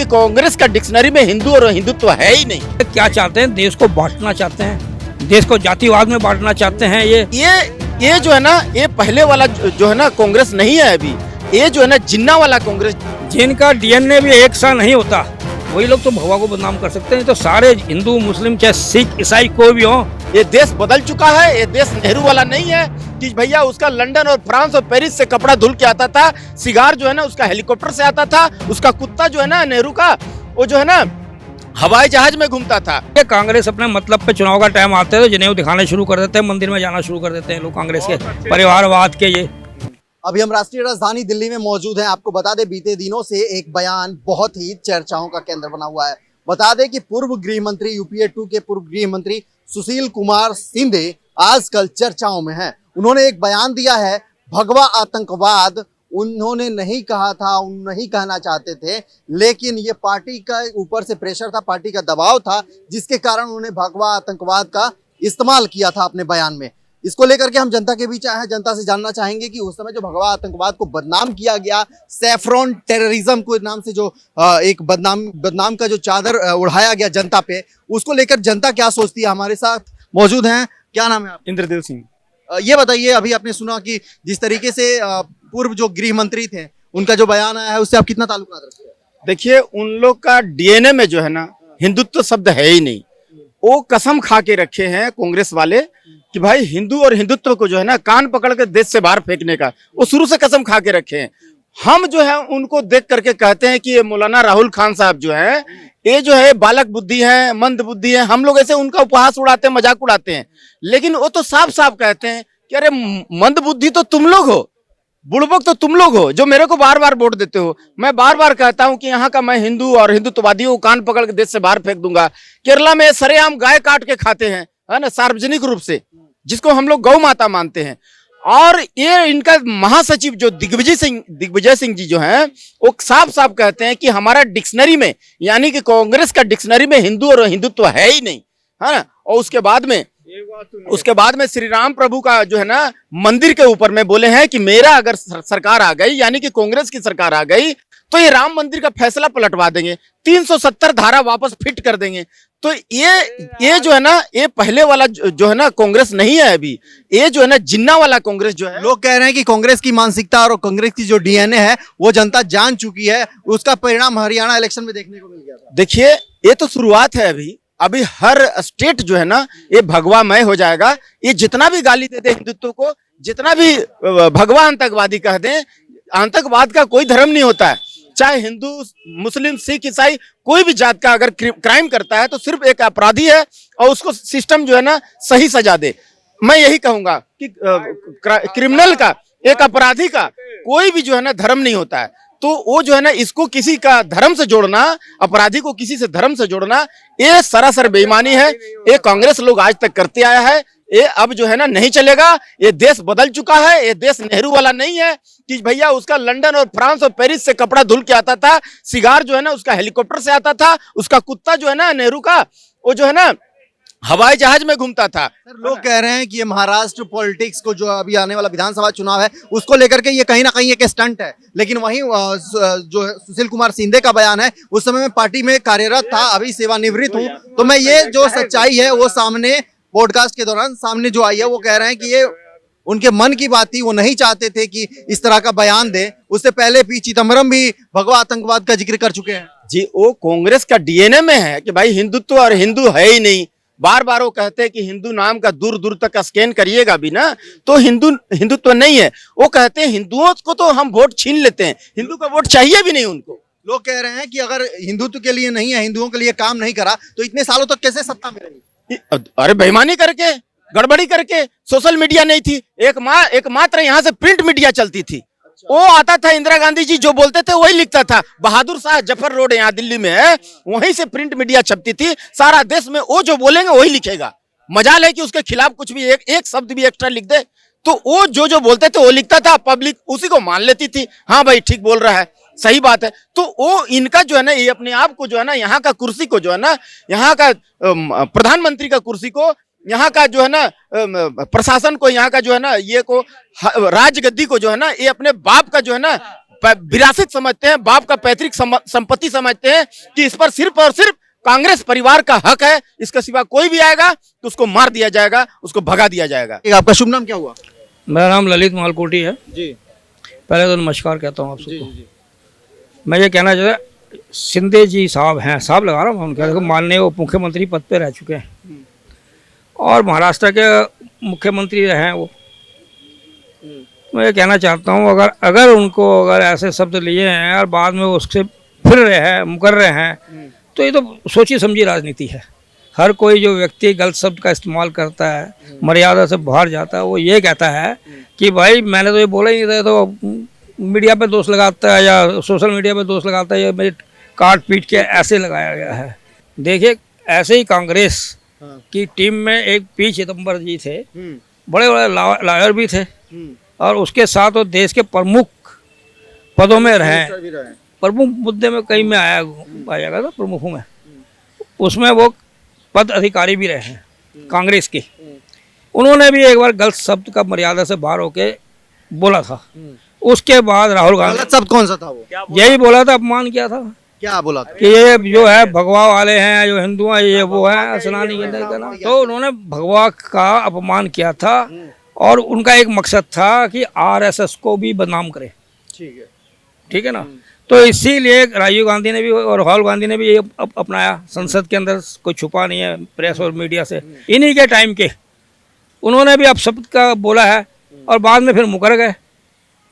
कांग्रेस का डिक्शनरी में हिंदू और हिंदुत्व है ही नहीं। क्या चाहते हैं? देश को बांटना चाहते हैं, देश को जातिवाद में बांटना चाहते हैं। ये जो है ना, ये पहले वाला जो है ना कांग्रेस नहीं है अभी। ये जो है ना जिन्ना वाला कांग्रेस, जिनका डीएनए भी एक सा नहीं होता, वही लोग तो भगवा को बदनाम कर सकते हैं। तो सारे हिंदू मुस्लिम चाहे सिख ईसाई कोई भी हो, ये देश बदल चुका है। ये देश नेहरू वाला नहीं है कि भैया उसका लंदन और फ्रांस और पेरिस से कपड़ा धुल के आता था, सिगार जो है ना उसका हेलीकॉप्टर से आता था, उसका कुत्ता जो है ना नेहरू का वो जो है ना हवाई जहाज में घूमता था। ये कांग्रेस अपने मतलब पे चुनाव का टाइम आते हैं तो जनेऊ दिखाना शुरू कर देते हैं, मंदिर में जाना शुरू कर देते हैं लोग कांग्रेस के परिवारवाद के। ये अभी हम राष्ट्रीय राजधानी दिल्ली में मौजूद हैं। आपको बता दें, बीते दिनों से एक बयान बहुत ही चर्चाओं का केंद्र बना हुआ है। बता दें कि पूर्व गृह मंत्री यूपीए 2 के पूर्व गृह मंत्री सुशील कुमार शिंदे आजकल चर्चाओं में हैं। उन्होंने एक बयान दिया है, भगवा आतंकवाद उन्होंने नहीं कहा था, नहीं कहना चाहते थे, लेकिन ये पार्टी का ऊपर से प्रेशर था, पार्टी का दबाव था, जिसके कारण उन्होंने भगवा आतंकवाद का इस्तेमाल किया था अपने बयान में। इसको लेकर के हम जनता के बीच आए हैं, जनता से जानना चाहेंगे कि उस समय जो भगवा आतंकवाद को बदनाम किया गया, सैफ्रॉन टेररिज्म को नाम से जो एक बदनाम का जो चादर उड़ाया गया जनता पे, उसको लेकर जनता क्या सोचती है। हमारे साथ मौजूद हैं, क्या नाम है आप? इंद्रदेव सिंह। ये बताइए, अभी आपने सुना कि जिस तरीके से पूर्व जो गृह मंत्री थे उनका जो बयान आया है, उससे आप कितना ताल्लुकात रखते हैं? देखिए, उन लोग का डीएनए में जो है ना हिंदुत्व शब्द है ही नहीं। वो कसम खा के रखे हैं कांग्रेस वाले कि भाई हिंदू और हिंदुत्व को जो है ना कान पकड़ के देश से बाहर फेंकने का वो शुरू से कसम खा के रखे हैं। हम जो है उनको देख करके कहते हैं कि ये मौलाना राहुल खान साहब जो है, ये जो है बालक बुद्धि है, मंद बुद्धि है। हम लोग ऐसे उनका उपहास उड़ाते हैं, मजाक उड़ाते हैं, लेकिन वो तो साफ साफ कहते हैं कि अरे मंद बुद्धि तो तुम लोग हो, बुड़बक तो तुम लोग हो जो मेरे को बार बार वोट देते हो। मैं बार बार कहता हूं कि यहाँ का मैं हिंदू और हिंदुत्ववादियों को कान पकड़ के देश से बाहर फेंक दूंगा। केरला में सरेआम गाय काट के खाते हैं, है ना, सार्वजनिक रूप से, जिसको हम लोग गौ माता मानते हैं। और ये इनका महासचिव जो दिग्विजय सिंह जी जो हैं, वो साफ साफ कहते हैं कि हमारा डिक्शनरी में, यानी कि कांग्रेस का डिक्शनरी में हिंदू और हिंदुत्व है ही नहीं, है ना। और उसके बाद में श्री राम प्रभु का जो है ना मंदिर के ऊपर में बोले हैं कि मेरा अगर सरकार आ गई, यानी कि कांग्रेस की सरकार आ गई, तो ये राम मंदिर का फैसला पलटवा देंगे, 370 धारा वापस फिट कर देंगे। तो ये जो है ना, ये पहले वाला जो है ना कांग्रेस नहीं है अभी। ये जो है ना जिन्ना वाला कांग्रेस जो है, लोग कह रहे हैं कि कांग्रेस की मानसिकता और कांग्रेस की जो डीएनए है वो जनता जान चुकी है। उसका परिणाम हरियाणा इलेक्शन में देखने को मिल गया था। देखिए, ये तो शुरुआत है। अभी हर स्टेट जो है ना ये भगवामय हो जाएगा। ये जितना भी गाली देते हिंदुत्व को, जितना भी भगवा आतंकवादी कह दें, आतंकवाद का कोई धर्म नहीं होता है। चाहे हिंदू, मुस्लिम, सिख, ईसाई, कोई भी जात का अगर क्राइम करता है तो सिर्फ एक अपराधी है और उसको सिस्टम जो है ना सही सजा दे। मैं यही कहूंगा कि क्रिमिनल का, एक अपराधी का कोई भी जो है ना धर्म नहीं होता है। तो वो जो है ना इसको किसी का धर्म से जोड़ना, अपराधी को किसी से धर्म से जोड़ना, ये सरासर बेईमानी है। ये कांग्रेस लोग आज तक करते आया है। ये अब जो है ना नहीं चलेगा। ये देश बदल चुका है। ये देश नेहरू वाला नहीं है कि भैया उसका लंदन और फ्रांस और पेरिस से कपड़ा धुल के आता था, सिगार जो है ना उसका हेलीकॉप्टर से आता था, उसका कुत्ता जो है ना नेहरू का वो जो है ना हवाई जहाज में घूमता था। लोग कह रहे हैं कि ये महाराष्ट्र पॉलिटिक्स को, जो अभी आने वाला विधानसभा चुनाव है, उसको लेकर के ये कहीं ना कहीं एक स्टंट है। लेकिन वहीं जो सुशील कुमार शिंदे का बयान है, उस समय मैं पार्टी में कार्यरत था, अभी सेवानिवृत्त हूँ, तो मैं ये जो सच्चाई है वो सामने पॉडकास्ट के दौरान सामने जो आई है, वो कह रहे हैं कि ये उनके मन की बात थी। वो नहीं चाहते थे कि इस तरह का बयान दे। उससे पहले पी चिदम्बरम भी भगवा आतंकवाद का जिक्र कर चुके हैं। जी, वो कांग्रेस का डीएनए में है कि भाई हिंदुत्व और हिंदू है ही नहीं। बार बार वो कहते हैं कि हिंदू नाम का दूर दूर तक स्कैन करिएगा भी ना तो हिंदुत्व नहीं है। वो कहते हैं हिंदुओं को तो हम वोट छीन लेते हैं, हिंदू का वोट चाहिए भी नहीं उनको। लोग कह रहे हैं कि अगर हिंदुत्व के लिए नहीं है, हिंदुओं के लिए काम नहीं करा, तो इतने सालों तक कैसे सत्ता में रही? अरे बेईमानी करके, गड़बड़ी करके। सोशल मीडिया नहीं थी, एकमात्र यहाँ से प्रिंट मीडिया चलती थी। वो आता था, इंदिरा गांधी जी जो बोलते थे वही लिखता था। बहादुर शाह जफर रोड यहाँ दिल्ली में है, वहीं से प्रिंट मीडिया छपती थी। सारा देश में वो जो बोलेंगे वही लिखेगा। मजाल है कि उसके खिलाफ कुछ भी एक शब्द भी एक्स्ट्रा लिख दे तो वो जो बोलते थे वो लिखता था, पब्लिक उसी को मान लेती थी। हाँ भाई ठीक बोल रहा है, सही बात है। तो वो इनका जो है ना, ये अपने आप को जो है ना, यहाँ का कुर्सी को जो है ना, यहाँ का प्रधानमंत्री का कुर्सी को, यहाँ का जो है ना प्रशासन को, यहाँ का जो है ना ये को, राजगद्दी को जो है ना, ये अपने बाप का जो है ना विरासत समझते हैं, बाप का पैतृक संपत्ति समझते हैं कि इस पर सिर्फ और सिर्फ कांग्रेस परिवार का हक है, इसके सिवा कोई भी आएगा तो उसको मार दिया जाएगा, उसको भगा दिया जाएगा। आपका शुभ नाम क्या हुआ? मेरा नाम ललित मालकोटी है जी पहले तो नमस्कार कहता हूँ आप सबको। मैं ये कहना चाहता शिंदे जी साहब हैं, साहब लगा रहा हूँ उनके, देखो माननीय उप मुख्यमंत्री पद पे रह चुके हैं और महाराष्ट्र के मुख्यमंत्री रहे हैं वो। मैं ये कहना चाहता हूँ अगर उनको अगर ऐसे शब्द लिए हैं और बाद में उससे फिर रहे हैं मुकर रहे हैं तो ये तो सोची समझी राजनीति है। हर कोई जो व्यक्ति गलत शब्द का इस्तेमाल करता है, मर्यादा से बाहर जाता है, वो ये कहता है कि भाई मैंने तो ये बोला ही नहीं था, तो मीडिया पे दोष लगाता है या सोशल मीडिया पे दोष लगाता है, या मेरे काट पीट के ऐसे लगाया गया है। देखिए ऐसे ही कांग्रेस की टीम में एक पी चिदम्बर जी थे, बड़े बड़े लॉयर भी थे और उसके साथ वो देश के प्रमुख पदों में रहे, प्रमुख मुद्दे में कई में आया था प्रमुखों में, उसमें वो पद अधिकारी भी रहे हैं कांग्रेस के। उन्होंने भी एक बार गलत शब्द का मर्यादा से बाहर होके बोला था। उसके बाद राहुल गांधी, गलत शब्द कौन सा था वो? यही बोला था, अपमान किया था क्या बोला था? कि ये जो है भगवा वाले हैं, जो हिंदू हैं, ये वो है स्नानी करना। तो उन्होंने भगवा का अपमान किया था और उनका एक मकसद था कि आरएसएस को भी बदनाम करे। ठीक है ना। तो इसीलिए राजीव गांधी ने भी और राहुल गांधी ने भी ये अपनाया। संसद के अंदर कोई छुपा नहीं है प्रेस और मीडिया से। इन्हीं के टाइम के उन्होंने भी अपशब्द का बोला है और बाद में फिर मुकर गए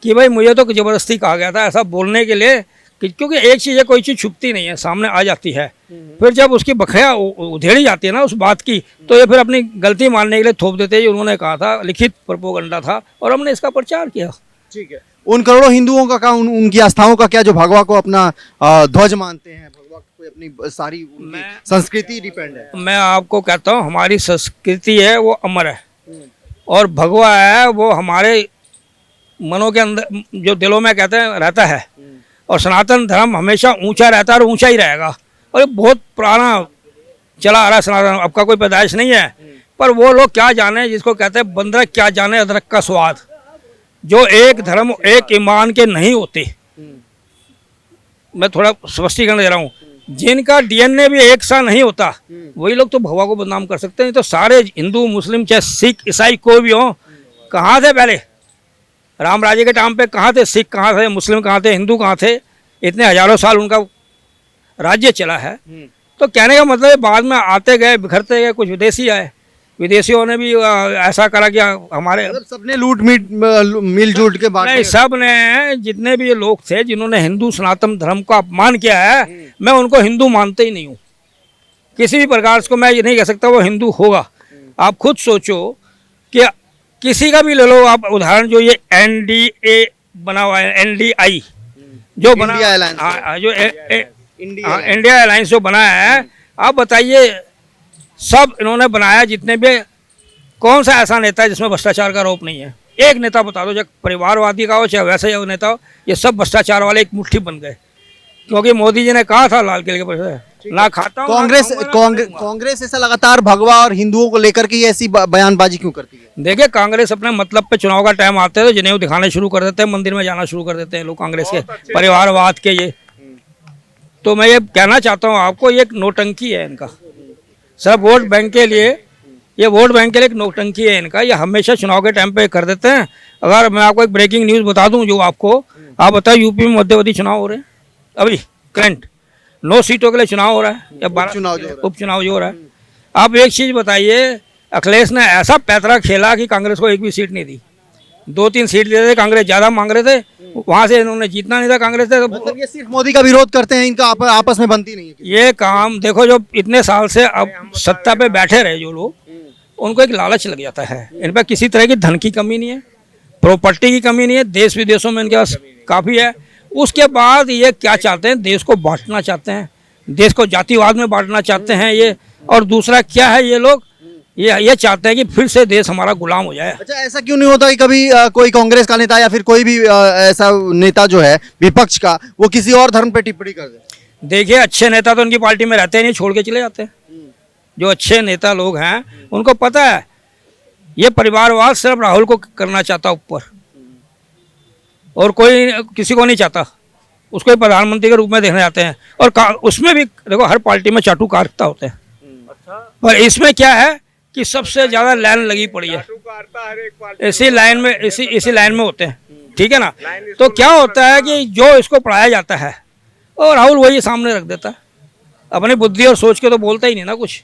कि भाई मुझे तो ज़बरदस्ती कहा गया था ऐसा बोलने के लिए, क्योंकि एक चीज़ है, कोई चीज़ छुपती नहीं है, सामने आ जाती है। फिर जब उसकी बखिया उधेड़ी जाती है ना उस बात की, तो ये फिर अपनी गलती मानने के लिए थोप देते हैं। उन्होंने कहा था, लिखित प्रोपोगंडा था और हमने इसका प्रचार किया। ठीक है। उन करोड़ों हिंदुओं का उनकी आस्थाओं का क्या जो भगवा को अपना ध्वज मानते हैं, भगवा को अपनी सारी संस्कृति डिपेंड है। मैं आपको कहता हूँ हमारी संस्कृति है वो अमर है और भगवा है वो हमारे मनों के अंदर जो दिलों में कहते हैं रहता है। और सनातन धर्म हमेशा ऊंचा रहता है और ऊंचा ही रहेगा और ये बहुत पुराना चला आ रहा है सनातन, अब का कोई पैदाइश नहीं है। पर वो लोग क्या जाने जिसको कहते हैं बंदरक क्या जाने अदरक का स्वाद, जो एक धर्म एक ईमान के नहीं होते। मैं थोड़ा स्पष्टीकरण दे रहा हूँ, जिनका डीएनए भी एक सा नहीं होता वही लोग तो भगवा को बदनाम कर सकते हैं। तो सारे हिंदू मुस्लिम चाहे सिख ईसाई कोई भी हो, कहाँ थे पहले राम राज्य के टाइम पे, कहाँ थे सिख, कहाँ थे मुस्लिम, कहाँ थे हिंदू, कहाँ थे? इतने हजारों साल उनका राज्य चला है। तो कहने का मतलब है बाद में आते गए बिखरते गए, कुछ विदेशी आए, विदेशियों ने भी ऐसा करा कि हमारे सबने लूट मिलजुल के बात नहीं, सब ने जितने भी ये लोग थे जिन्होंने हिंदू सनातन धर्म का अपमान किया है, मैं उनको हिंदू मानते ही नहीं हूँ किसी भी प्रकार से। मैं ये नहीं कह सकता वो हिंदू होगा। आप खुद सोचो कि किसी का भी ले लो आप उदाहरण, जो ये एनडीए बना हुआ है, एनडीआई जो बना, जो इंडिया अलायंस जो बना है, आप बताइए सब इन्होंने बनाया जितने भी, कौन सा ऐसा नेता है जिसमें भ्रष्टाचार का आरोप नहीं है? एक नेता बता दो, चाहे परिवारवादी का हो चाहे वैसे ही नेता हो, ये सब भ्रष्टाचार वाले एक मुट्ठी बन गए। क्योंकि मोदी जी ने कहा था लाल किले के पर ना खाता हूं। कांग्रेस ऐसा लगातार भगवा और हिंदुओं को लेकर के ऐसी बयानबाजी क्यों करती है? देखिए कांग्रेस अपने मतलब पे चुनाव का टाइम आते हैं तो जनेऊ दिखाने शुरू कर देते हैं, मंदिर में जाना शुरू कर देते हैं लोग कांग्रेस के परिवारवाद के। ये तो मैं ये कहना चाहता हूँ आपको, ये एक नौटंकी है इनका, सब वोट बैंक के लिए, ये वोट बैंक के लिए एक नौटंकी है इनका। ये हमेशा चुनाव के टाइम पे कर देते हैं। अगर मैं आपको एक ब्रेकिंग न्यूज़ बता दूं जो आपको, आप बताओ यूपी में मध्यवर्ती चुनाव हो रहे हैं अभी करंट, 9 सीटों के लिए चुनाव हो रहा है या 12 उपचुनाव जो हो रहा है। आप एक चीज़ बताइए, अखिलेश ने ऐसा पैतरा खेला कि कांग्रेस को एक भी सीट नहीं दी। 2-3 सीट दे थे, कांग्रेस ज़्यादा मांग रहे थे, वहाँ से इन्होंने जीतना नहीं था कांग्रेस से। मतलब ये सिर्फ मोदी का विरोध करते हैं, इनका आपस में बनती नहीं है ये काम। देखो जो इतने साल से अब सत्ता पे बैठे रहे जो लोग, उनको एक लालच लग जाता है। इन पर किसी तरह की धन की कमी नहीं है, प्रॉपर्टी की कमी नहीं है, देश विदेशों में इनके पास काफ़ी है। उसके बाद ये क्या चाहते हैं, देश को बांटना चाहते हैं, देश को जातिवाद में बांटना चाहते हैं ये। और दूसरा क्या है, ये लोग ये चाहते हैं कि फिर से देश हमारा गुलाम हो जाए। अच्छा, ऐसा क्यों नहीं होता कि कभी कोई कांग्रेस का नेता या फिर कोई भी ऐसा नेता जो है विपक्ष का, वो किसी और धर्म पे टिप्पणी कर दे? देखिए अच्छे नेता तो उनकी पार्टी में रहते नहीं, छोड़ के चले जाते हैं। जो अच्छे नेता लोग हैं उनको पता है ये परिवारवाद सिर्फ राहुल को करना चाहता ऊपर, और कोई किसी को नहीं चाहता, उसको ही प्रधानमंत्री के रूप में देखने जाते हैं। और उसमें भी देखो हर पार्टी में चाटुकारिता होते हैं, पर इसमें क्या है कि सबसे ज़्यादा लाइन लगी पड़ी है, इसी लाइन में होते हैं, ठीक है ना। तो क्या होता है कि जो इसको पढ़ाया जाता है और राहुल वही सामने रख देता है, अपनी बुद्धि और सोच के तो बोलता ही नहीं ना कुछ।